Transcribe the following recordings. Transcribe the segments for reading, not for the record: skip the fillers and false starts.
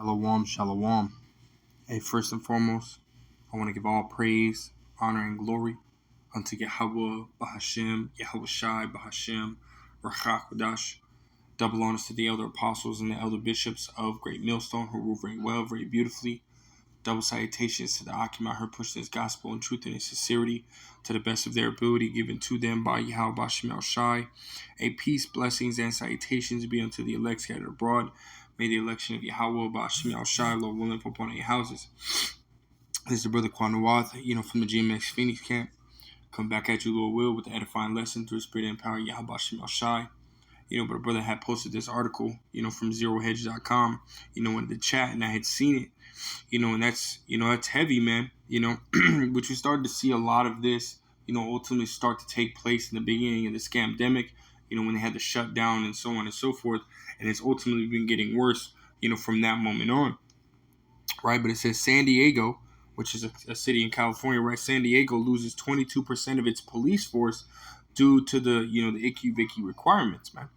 Shalom, shalom. Hey, first and foremost, I want to give all praise, honor, and glory unto Yahweh, Bahashem, Yahweh Shai, Bahashem, Rachakodash. Double honors to the elder apostles and the elder bishops of Great Millstone who rule very well, very beautifully. Double salutations to the Akim out here pushing this gospel in truth and in sincerity to the best of their ability given to them by Yahweh Bashem El Shai. A peace, blessings, and salutations be unto the elect scattered abroad. May the election of Yahweh Bashem El Shai, Lord willing, upon your houses. This is the brother Quanawath, from the GMX Phoenix camp. Come back at you, Lord will, with the edifying lesson through the spirit and power of Yahweh Bashem El Shai. But a brother had posted this article, from ZeroHedge.com, in the chat, and I had seen it. And that's heavy, man, which we started to see a lot of this, ultimately start to take place in the beginning of the scamdemic, when they had to shut down and so on and so forth. And it's ultimately been getting worse, from that moment on. Right. But it says San Diego, which is a city in California, right? San Diego loses 22% of its police force due to the ICU-VICU requirements, man,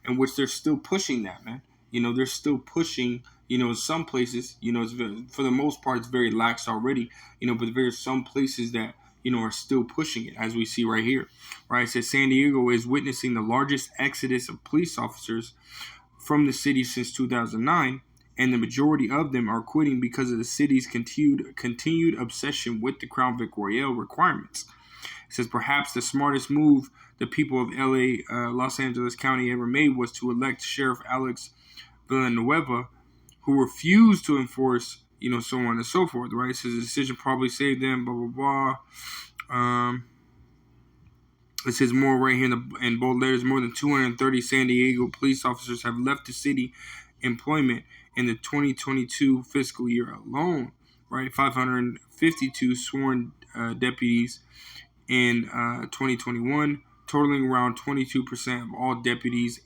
and which they're still pushing that, man. They're still pushing, in some places, it's for the most part, it's very lax already, but there's some places that, are still pushing it, as we see right here, right? It says San Diego is witnessing the largest exodus of police officers from the city since 2009, and the majority of them are quitting because of the city's continued obsession with the Crown Vic Royale requirements. It says perhaps the smartest move the people of LA, Los Angeles County ever made was to elect Sheriff Alex Villanueva, who refused to enforce, so on and so forth, right? It says the decision probably saved them, blah, blah, blah. It says more right here in bold letters, more than 230 San Diego police officers have left the city employment in the 2022 fiscal year alone, right? 552 sworn deputies in 2021, totaling around 22% of all deputies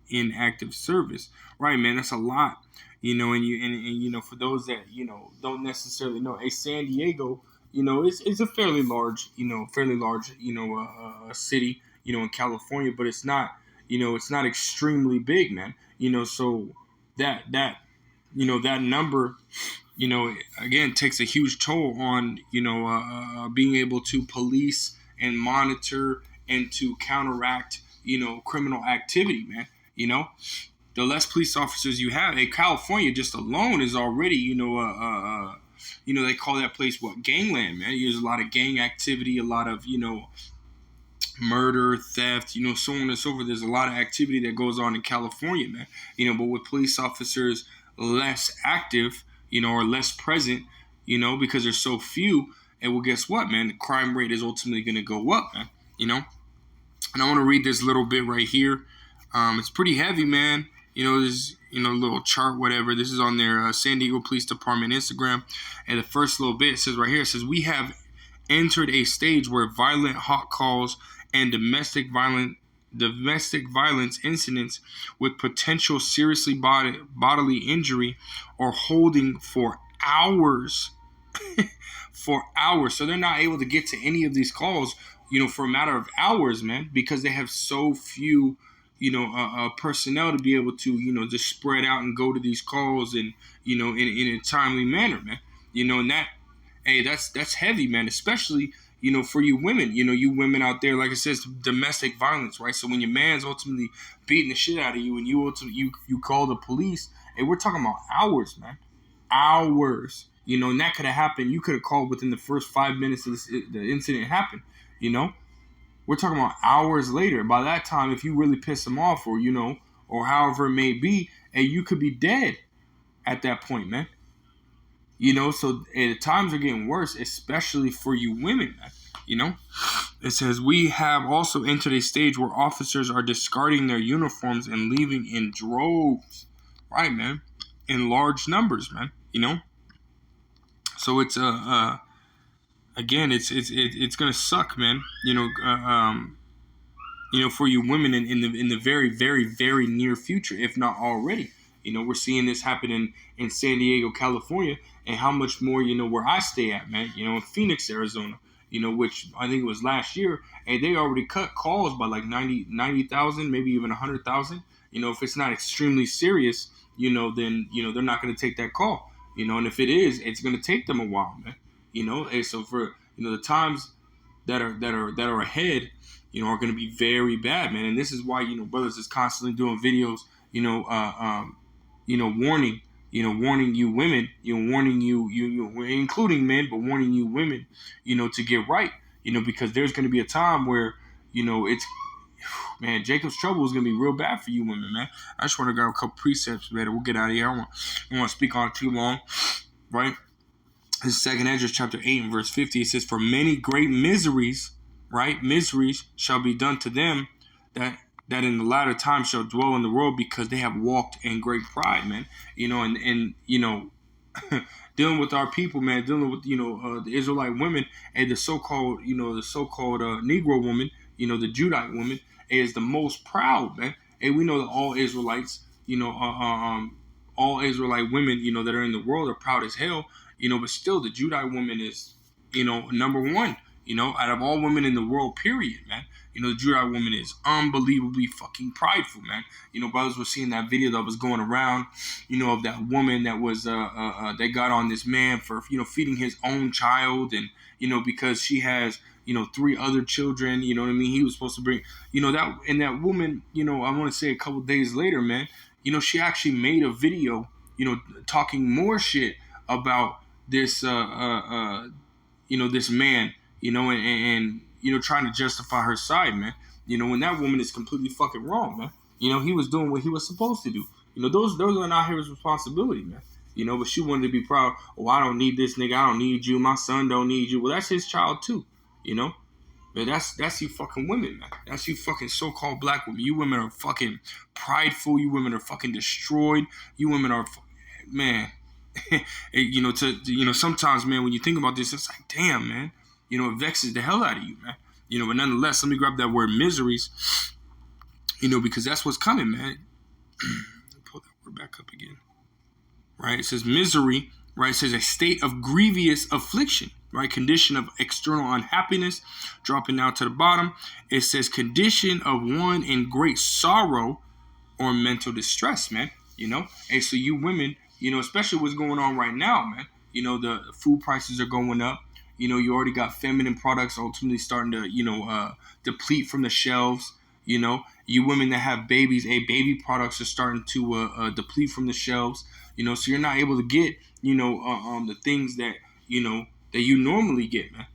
in active service. Right, man, that's a lot, and for those that, don't necessarily know, San Diego, it's a fairly large, city, in California, but it's not, it's not extremely big, man, so that number, again, takes a huge toll on, being able to police and monitor and to counteract, criminal activity, man. The less police officers you have, California just alone is already, they call that place gangland, man. There's a lot of gang activity, a lot of, murder, theft, so on and so forth. There's a lot of activity that goes on in California, man. But with police officers less active, or less present, because there's so few, and well, guess what, man? The crime rate is ultimately going to go up, man, And I want to read this little bit right here. It's pretty heavy, man. This, little chart, whatever. This is on their San Diego Police Department Instagram. And the first little bit says right here, it says, we have entered a stage where violent hot calls and domestic violence incidents with potential seriously bodily injury are holding for hours. For hours. So they're not able to get to any of these calls, for a matter of hours, man, because they have so few, personnel to be able to, just spread out and go to these calls and, in a timely manner, man. And that's heavy, man, especially, for you women, you women out there, like it says, domestic violence, right? So when your man's ultimately beating the shit out of you and you ultimately, you call the police, and we're talking about hours, man, hours, and that could have happened. You could have called within the first 5 minutes of the incident happened, We're talking about hours later. By that time, if you really piss them off or, or however it may be, you could be dead at that point, man. So the times are getting worse, especially for you women, man. It says, we have also entered a stage where officers are discarding their uniforms and leaving in droves, right, man? In large numbers, man, So it's, again, it's going to suck, man, for you women in the very, very, very near future, if not already. We're seeing this happen in San Diego, California, and how much more, where I stay at, man, in Phoenix, Arizona, which I think it was last year, and they already cut calls by like 90,000, maybe even 100,000, if it's not extremely serious, then they're not going to take that call. And if it is, it's going to take them a while, man. And so for the times that are ahead, are going to be very bad, man. And this is why brothers is constantly doing videos, warning, warning you women, warning you, including men, but warning you women, to get right, because there's going to be a time where, it's, man, Jacob's trouble is going to be real bad for you women, man. I just want to grab a couple precepts, man. We'll get out of here. I don't want to speak on it too long, right? This is 2nd Esdras chapter 8 and verse 50. It says, for many great miseries, right? Miseries shall be done to them that in the latter time shall dwell in the world, because they have walked in great pride, man. And dealing with our people, man, dealing with, the Israelite women and the so-called Negro woman, the Judite woman, is the most proud, man. And we know that all Israelites, all Israelite women, that are in the world are proud as hell, but still the Judite woman is, number one, out of all women in the world, period, man. The Judite woman is unbelievably fucking prideful, man. Brothers were seeing that video that was going around, of that woman that was, that got on this man for, feeding his own child. And, because she has, 3 other children, you know what I mean? He was supposed to bring, that woman, I want to say a couple days later, man, she actually made a video, talking more shit about this, this man, and trying to justify her side, man. When that woman is completely fucking wrong, man. He was doing what he was supposed to do. Those are not his responsibility, man. But she wanted to be proud. Oh, I don't need this nigga. I don't need you. My son don't need you. Well, that's his child too, But that's you fucking women, man. That's you fucking so-called black women. You women are fucking prideful. You women are fucking destroyed. You women are, man. Sometimes, man, when you think about this, it's like, damn, man. It vexes the hell out of you, man. But nonetheless, let me grab that word miseries, because that's what's coming, man. Pull that word back up again. Right? It says misery, right? It says a state of grievous affliction, right? Condition of external unhappiness. Dropping down to the bottom, it says condition of one in great sorrow or mental distress, man. And so you women, especially what's going on right now, man. The food prices are going up. You already got feminine products ultimately starting to, deplete from the shelves. You women that have babies, baby products are starting to deplete from the shelves. So you're not able to get, the things that, that you normally get, man.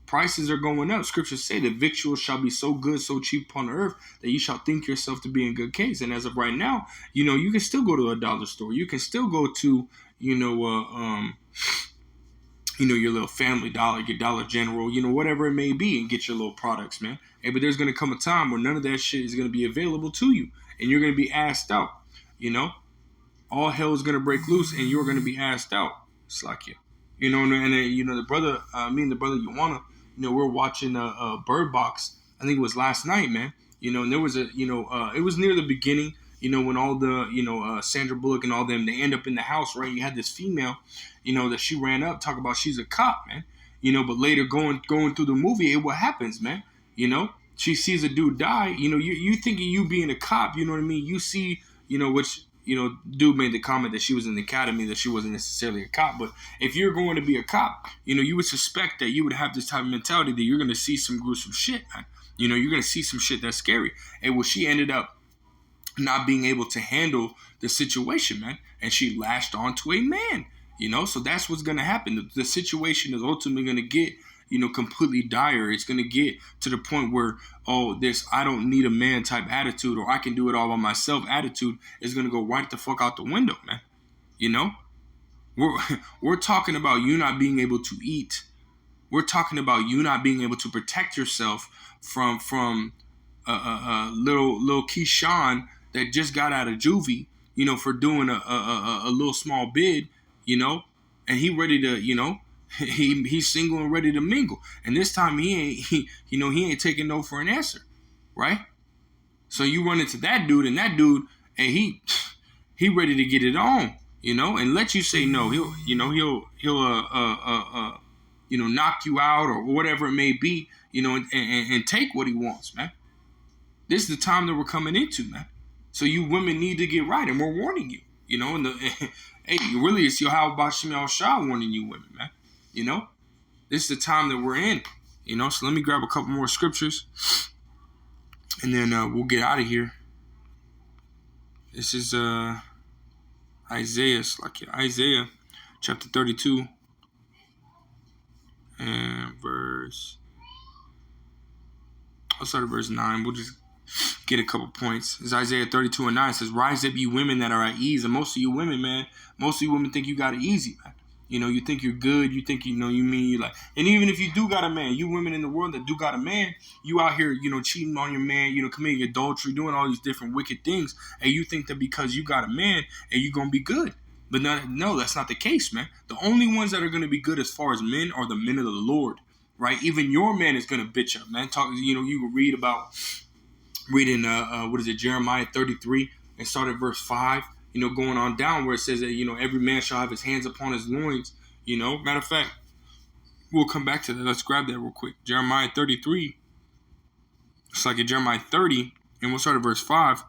Prices are going up. Scriptures say that victuals shall be so good, so cheap upon the earth that you shall think yourself to be in good case. And as of right now, you can still go to a dollar store. You can still go to, your little Family Dollar, your Dollar General, whatever it may be, and get your little products, man. But there's going to come a time where none of that shit is going to be available to you, and you're going to be asked out, all hell is going to break loose, and you're going to be asked out. It's like you. And then, the brother, me and the brother Yuana, we're watching Bird Box. I think it was last night, man. And there was it was near the beginning, when all the, Sandra Bullock and all them, they end up in the house, right? You had this female, that she ran up, talk about she's a cop, man. But later going through the movie, what happens, man? She sees a dude die. You thinking you being a cop, you know what I mean? You see, which, dude made the comment that she was in the academy, that she wasn't necessarily a cop. But if you're going to be a cop, you would suspect that you would have this type of mentality that you're going to see some gruesome shit, man. You're going to see some shit that's scary. And well, she ended up not being able to handle the situation, man. And she lashed onto a man, So that's what's going to happen. The situation is ultimately going to get, completely dire. It's going to get to the point where, this I don't need a man type attitude, or I can do it all by myself attitude is going to go right the fuck out the window, man. We're talking about you not being able to eat. We're talking about you not being able to protect yourself from little Keyshawn that just got out of juvie, for doing a little small bid, and he ready to, he's single and ready to mingle. And this time he ain't taking no for an answer, right? So you run into that dude, and and he ready to get it on, and let you say no. He'll knock you out or whatever it may be, and take what he wants, man. This is the time that we're coming into, man. So you women need to get right, and we're warning you. You know, and hey, really, it's Yahweh Bashim Yahushua warning you women, man. You know, this is the time that we're in. You know, so let me grab a couple more scriptures, and then we'll get out of here. This is Isaiah chapter 32 and I'll start at verse 9. We'll just get a couple points. It's Isaiah 32 and 9. It says, rise up, you women that are at ease. And most of you women, man, think you got it easy, man. You know, you think you're good. You think, you mean you like. And even if you do got a man, you women in the world that do got a man, you out here, cheating on your man, committing adultery, doing all these different wicked things. And you think that because you got a man and you're going to be good. But no, that's not the case, man. The only ones that are going to be good as far as men are the men of the Lord, right? Even your man is going to bitch up, man. You can read about Jeremiah 33 and start at verse 5, going on down where it says that, every man shall have his hands upon his loins, Matter of fact, we'll come back to that. Let's grab that real quick. Jeremiah 33. It's like in Jeremiah 30, and we'll start at verse 5.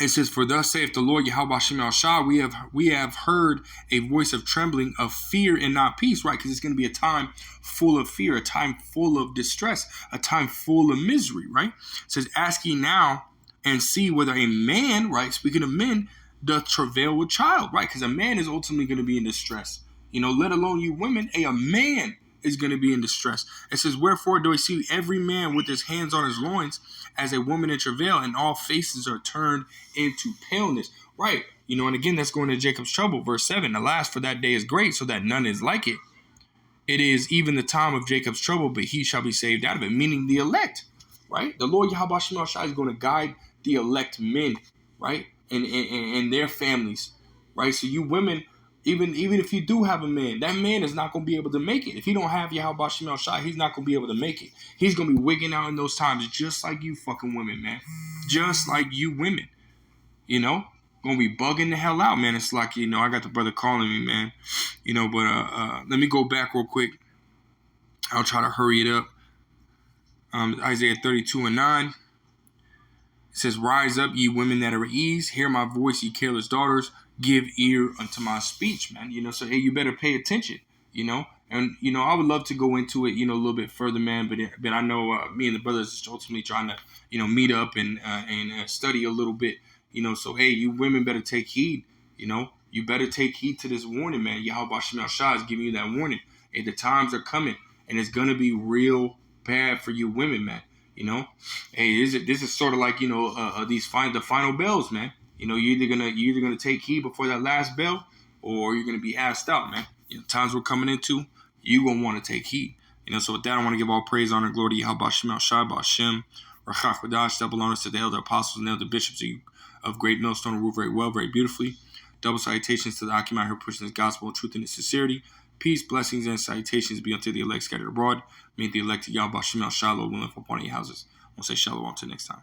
It says, for thus saith the Lord Yahweh Bashim Yahushua, we have heard a voice of trembling, of fear and not peace, right? Because it's going to be a time full of fear, a time full of distress, a time full of misery, right? It says, ask ye now and see whether a man, right? Speaking of men, doth travail with child, right? Because a man is ultimately going to be in distress, let alone you women, a man is going to be in distress. It says, wherefore do I see every man with his hands on his loins as a woman in travail, and all faces are turned into paleness. Right. And again, that's going to Jacob's trouble. Verse 7, alas, for that day is great, so that none is like it. It is even the time of Jacob's trouble, but he shall be saved out of it, meaning the elect, right? The Lord Yahweh Shema Shai is going to guide the elect men, right? And their families, right? So you women, even if you do have a man, that man is not going to be able to make it. If he don't have Yahweh Bashim Shai, he's not going to be able to make it. He's going to be wigging out in those times just like you fucking women, man. Just like you women, going to be bugging the hell out, man. It's like, I got the brother calling me, man. But let me go back real quick. I'll try to hurry it up. Isaiah 32 and 9. It says, rise up, ye women that are at ease. Hear my voice, ye careless daughters. Give ear unto my speech, man. So, hey, you better pay attention, And, I would love to go into it, a little bit further, man. But I know me and the brothers are ultimately trying to, meet up and study a little bit, So, hey, you women better take heed, You better take heed to this warning, man. Yahweh Bashim Shah is giving you that warning. Hey, the times are coming, and it's going to be real bad for you women, man. Hey, this is sort of like, the final bells, man. You're either gonna take heed before that last bell, or you're gonna be asked out, man. Times we're coming into, you gonna want to take heed. So with that, I want to give all praise, honor, and glory to Yahweh Bashim Yahushua Bashim, Rachach Kodash, double honors to the elder apostles and elder bishops of Great Millstone who rule very well, very beautifully. Double salutations to the Akim out here pushing this gospel in truth and in sincerity. Peace, blessings, and salutations be unto the elect scattered abroad. May the elect of Yahweh Bashim Yahushua, Lord, willing, upon your houses. We'll say shalom until next time.